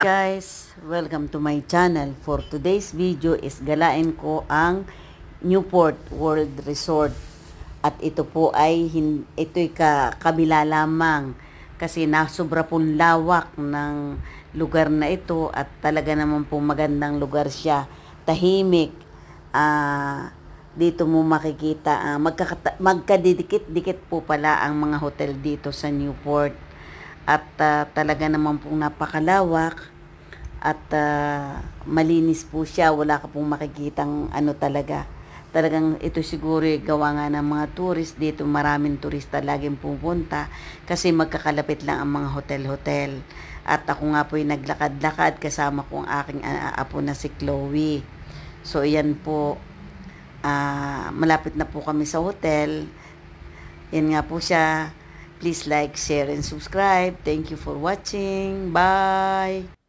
Guys, welcome to my channel. For today's video is galain ko ang Newport World Resort. At ito po ay ito'y kabila lamang kasi nasobra pong lawak ng lugar na ito at talaga naman po magandang lugar siya. Tahimik. Dito mo makikita magkadidikit-dikit po pala ang mga hotel dito sa Newport. At talaga naman pong napakalawak at malinis po siya. Wala ka pong makikitang talagang ito siguro gawa nga ng mga tourist dito. Maraming turista laging pupunta kasi magkakalapit lang ang mga hotel-hotel. At ako nga po ay naglakad-lakad kasama ko ang aking apo na si Chloe. So yan po, malapit na po kami sa hotel. Yan nga po siya. Please like, share, and subscribe. Thank you for watching. Bye!